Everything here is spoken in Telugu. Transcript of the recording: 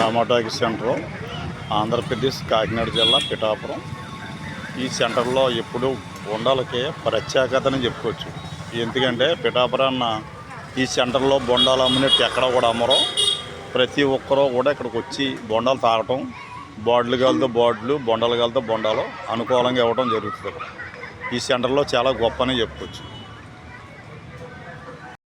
టమాటాకి సెంటర్ ఆంధ్రప్రదేశ్ కాకినాడ జిల్లా పిఠాపురం. ఈ సెంటర్లో ఎప్పుడు బొండాలకి ప్రత్యేకతని చెప్పుకోవచ్చు. ఎందుకంటే పిఠాపురాన్న ఈ సెంటర్లో బొండాలు అమ్మినట్టు ఎక్కడ కూడా అమ్మరు. ప్రతి ఒక్కరూ కూడా ఇక్కడికి వచ్చి బొండాలు తాగటం, బాటిల్ కాలితో బాటిల్, బొండాలు కాలితో బొండాలు అనుకూలంగా ఇవ్వడం జరుగుతుంది. ఈ సెంటర్లో చాలా గొప్ప అని చెప్పుకోవచ్చు.